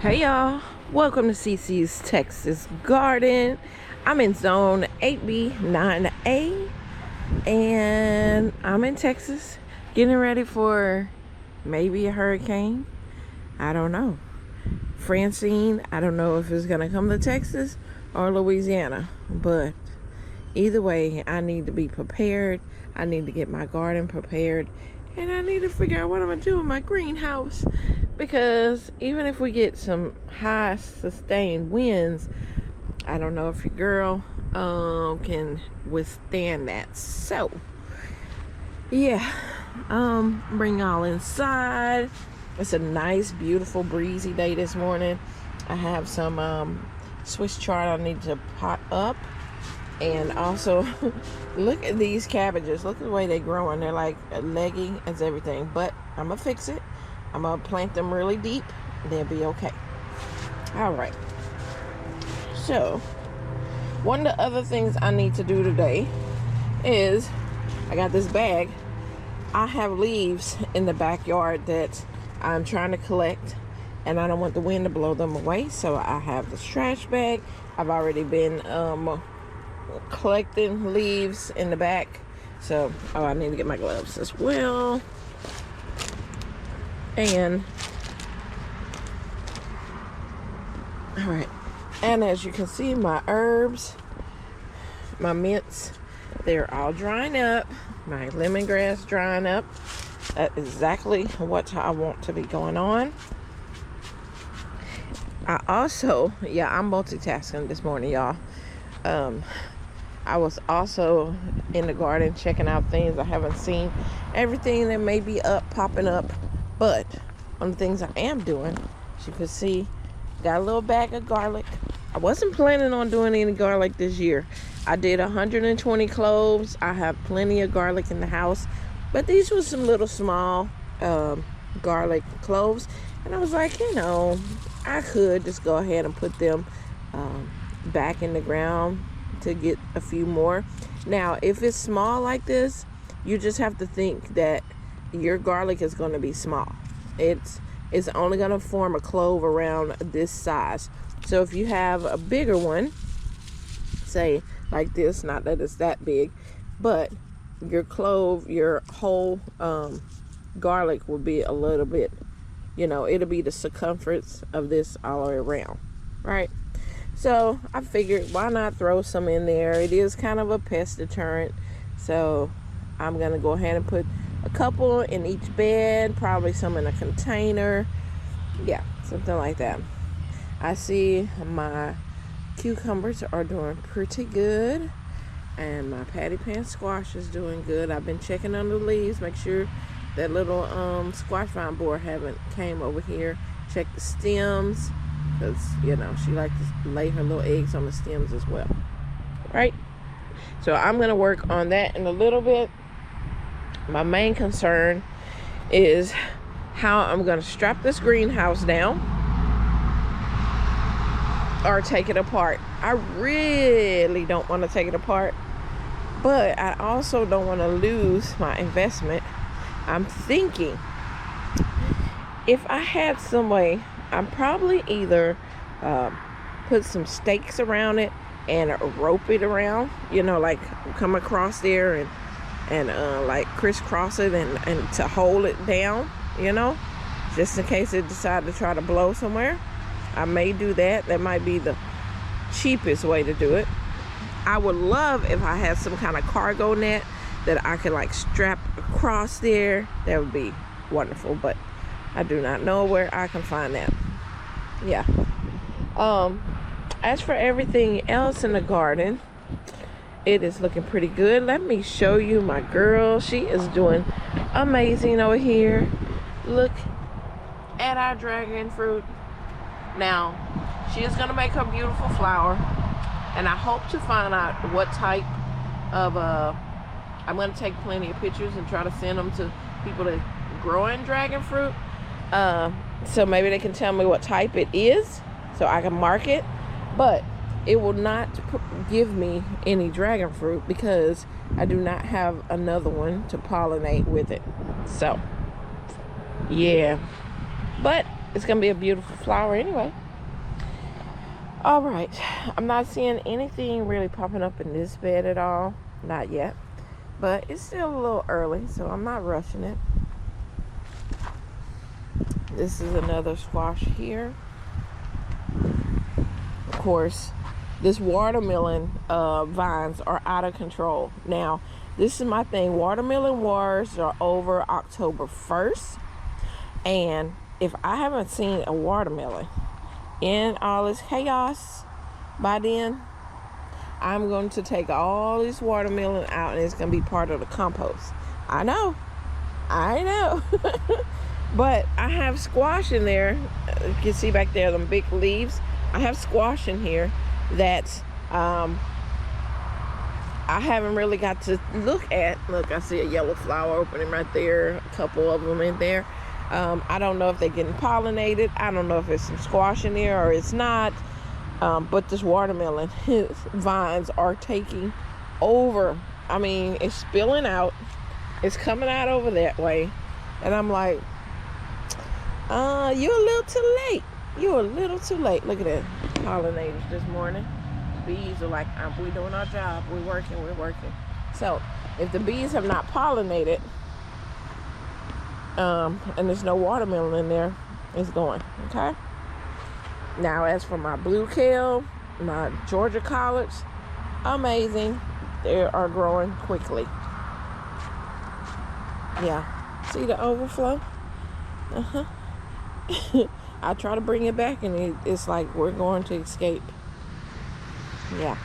Hey y'all, welcome to CC's Texas Garden. I'm in zone 8B 9A and I'm in Texas getting ready for maybe a hurricane. I don't know. Francine, I don't know if it's gonna come to Texas or Louisiana, but either way, I need to be prepared. I need to get my garden prepared, and I need to figure out what I'm gonna do in my greenhouse, because even if we get some high sustained winds, I don't know if your girl can withstand that. So yeah, bring y'all inside. It's a nice, beautiful, breezy day this morning. I have some Swiss chard I need to pot up. And also, look at these cabbages. Look at the way they're growing. They're like leggy as everything. But I'm going to fix it. I'm going to plant them really deep. They'll be okay. All right. So, one of the other things I need to do today is, I got this bag. I have leaves in the backyard that I'm trying to collect, and I don't want the wind to blow them away. So I have this trash bag. I've already been collecting leaves in the back. So I need to get my gloves as well. And all right, and as you can see, my herbs, my mints, they're all drying up. My lemongrass drying up. That's exactly what I want to be going on. I also, I'm multitasking this morning, y'all. I was also in the garden checking out things I haven't seen. Everything that may be popping up. But one of the things I am doing, as you can see, got a little bag of garlic. I wasn't planning on doing any garlic this year. I did 120 cloves. I have plenty of garlic in the house. But these were some little small garlic cloves. And I was like, I could just go ahead and put them back in the ground to get a few more. Now, if it's small like this, you just have to think that your garlic is going to be small. It's only going to form a clove around this size. So if you have a bigger one, say like this, not that it's that big, but your clove, your whole garlic will be a little bit, it'll be the circumference of this all the way around, right? So I figured, why not throw some in there? It is kind of a pest deterrent. So I'm going to go ahead and put a couple in each bed, probably some in a container. Yeah, something like that. I see my cucumbers are doing pretty good, and my patty pan squash is doing good. I've been checking on the leaves, make sure that little squash vine borer haven't came over here. Check the stems, because she likes to lay her little eggs on the stems as well, right? So I'm going to work on that in a little bit. My main concern is how I'm going to strap this greenhouse down or take it apart. I really don't want to take it apart, but I also don't want to lose my investment. I'm thinking, if I had some way, I'm probably either put some stakes around it and rope it around, like come across there and like crisscross it and to hold it down, just in case it decides to try to blow somewhere. I may do that. That might be the cheapest way to do it. I would love if I had some kind of cargo net that I could like strap across there. That would be wonderful, but I do not know where I can find that. Yeah. As for everything else in the garden, it is looking pretty good. Let me show you my girl. She is doing amazing over here. Look at our dragon fruit. Now, she is going to make her beautiful flower, and I hope to find out what type of I'm going to take plenty of pictures and try to send them to people that grow in dragon fruit, so maybe they can tell me what type it is so I can mark it. But it will not give me any dragon fruit because I do not have another one to pollinate with it. So yeah, but It's gonna be a beautiful flower anyway. All right, I'm not seeing anything really popping up in this bed at all, not yet, but it's still a little early, so I'm not rushing it. This is another squash here. Of course, this watermelon vines are out of control. Now, this is my thing. Watermelon wars are over October 1st. And if I haven't seen a watermelon in all this chaos by then, I'm going to take all this watermelon out and it's going to be part of the compost. I know. But I have squash in there. You can see back there, them big leaves. I have squash in here that I haven't really got to look at. Look, I see a yellow flower opening right there. A couple of them in there. I don't know if they're getting pollinated. I don't know if it's some squash in there or it's not. But this watermelon vines are taking over. I mean, it's spilling out. It's coming out over that way. And I'm like, you're a little too late. You're a little too late. Look at that. Pollinators this morning. Bees are like, we're doing our job. We're working. So if the bees have not pollinated, and there's no watermelon in there, it's going. Okay. Now, as for my blue kale, my Georgia collards, amazing. They are growing quickly. Yeah. See the overflow? I try to bring it back, and it's like we're going to escape. Yeah.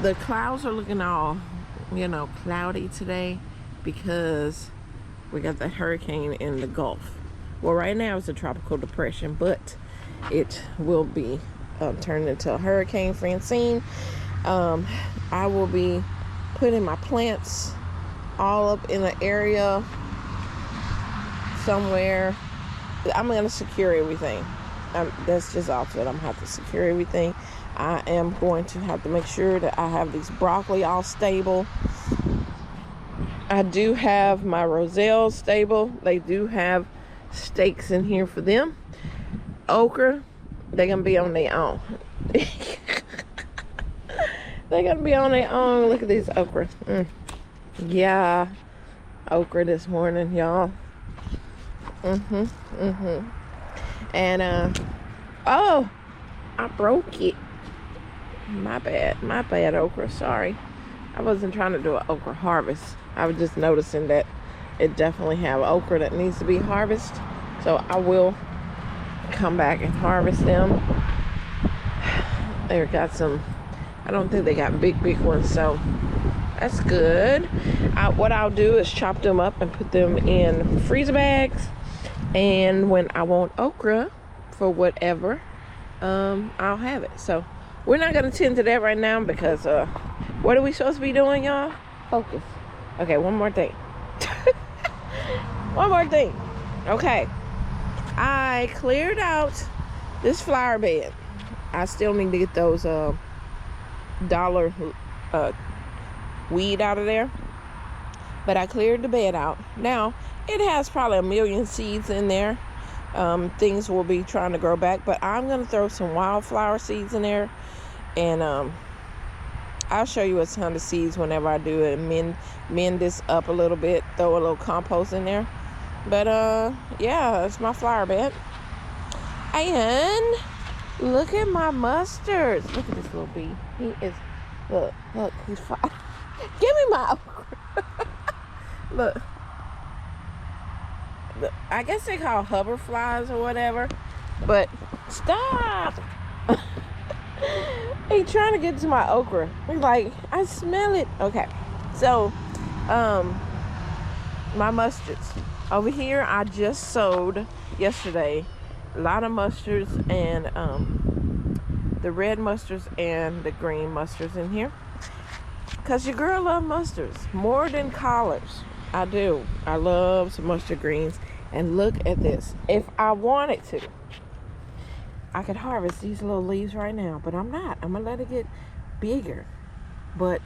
The clouds are looking all, cloudy today because we got the hurricane in the Gulf. Well, right now it's a tropical depression, but it will be turned into a hurricane. Francine, I will be putting my plants all up in an area somewhere. I'm going to secure everything. That's just also it. I'm going to have to secure everything. I am going to have to make sure that I have these broccoli all stable. I do have my roselle stable. They do have stakes in here for them. Okra, they're going to be on their own. They're going to be on their own. Look at these okra. Yeah, okra this morning, y'all. And oh, I broke it. My bad, okra. Sorry, I wasn't trying to do an okra harvest. I was just noticing that it definitely have okra that needs to be harvested, so I will come back and harvest them. They got some, I don't think they got big ones, so that's good. What I'll do is chop them up and put them in freezer bags, and when I want okra for whatever, I'll have it. So we're not going to tend to that right now because what are we supposed to be doing, y'all? Focus. Okay, one more thing. Okay, I cleared out this flower bed. I still need to get those dollar weed out of there, but I cleared the bed out. Now it has probably 1 million seeds in there. Things will be trying to grow back, but I'm gonna throw some wildflower seeds in there, and I'll show you a ton of seeds whenever I do it and mend this up a little bit, throw a little compost in there. But yeah, it's my flower bed. And look at my mustards. Look at this little bee. He is, look, he's fine. Give me my okra. Look, I guess they call hoverflies or whatever, but stop. He trying to get to my okra. He's like, I smell it. Okay, so my mustards over here, I just sowed yesterday a lot of mustards, and the red mustards and the green mustards in here, because your girl love mustards more than collards. I do. I love some mustard greens. And look at this. If I wanted to, I could harvest these little leaves right now, but I'm not. I'm gonna let it get bigger. But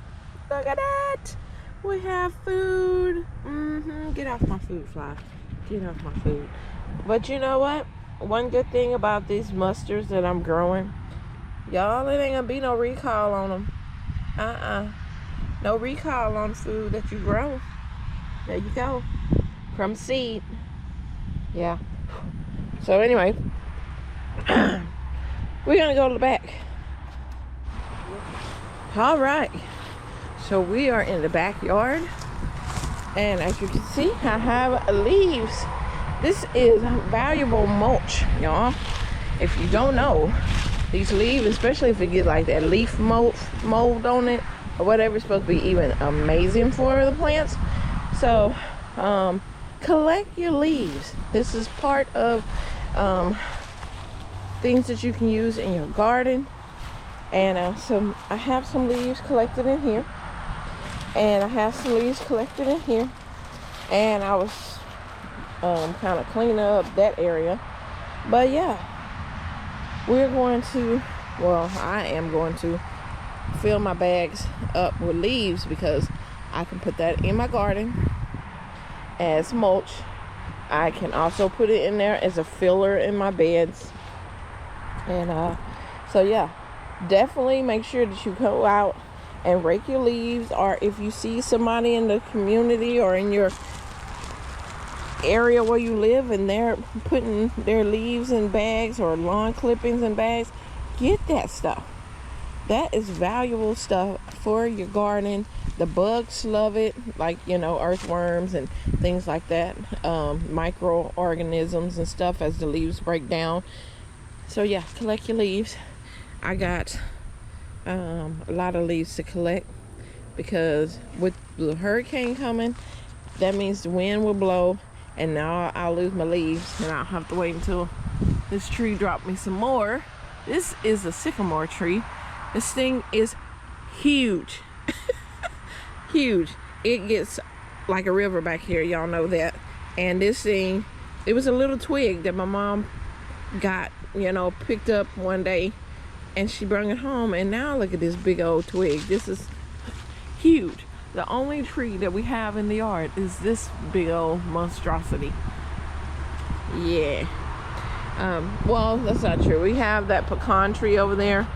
look at that. We have food. Get off my food, fly. Get off my food. But you know what? One good thing about these mustards that I'm growing, y'all, it ain't gonna be no recall on them. No recall on food that you grow. There you go. From seed. Yeah. So anyway, we're gonna go to the back. All right. So we are in the backyard. And as you can see, I have leaves. This is valuable mulch, y'all. If you don't know, these leaves, especially if you get like that leaf mold on it or whatever, it's supposed to be even amazing for the plants. So collect your leaves. This is part of things that you can use in your garden. And so I have some leaves collected in here, and I have some leaves collected in here, and I was kind of cleaning up that area. But yeah, we're going to, well, I am going to fill my bags up with leaves because I can put that in my garden as mulch. I can also put it in there as a filler in my beds. And so yeah, definitely make sure that you go out and rake your leaves, or if you see somebody in the community or in your area where you live and they're putting their leaves in bags or lawn clippings in bags, get that stuff. That is valuable stuff for your garden. The bugs love it, like, you know, earthworms and things like that, microorganisms and stuff as the leaves break down. So yeah, collect your leaves. I got a lot of leaves to collect because with the hurricane coming, that means the wind will blow, and now I'll lose my leaves, and I'll have to wait until this tree dropped me some more. This is a sycamore tree. This thing is huge. Huge. It gets like a river back here, y'all know that. And this thing, it was a little twig that my mom got, you know, picked up one day, and she brought it home, and now look at this big old twig. This is huge. The only tree that we have in the yard is this big old monstrosity. Yeah. Well, that's not true. We have that pecan tree over there.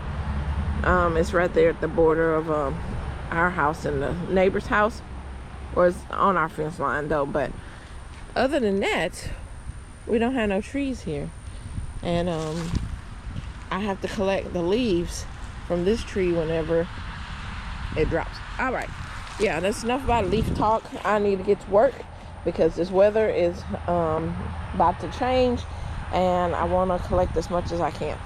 It's right there at the border of our house and the neighbor's house, or it's on our fence line though. But other than that, we don't have no trees here. And I have to collect the leaves from this tree whenever it drops. All right, yeah, that's enough about leaf talk. I need to get to work because this weather is about to change, and I want to collect as much as I can.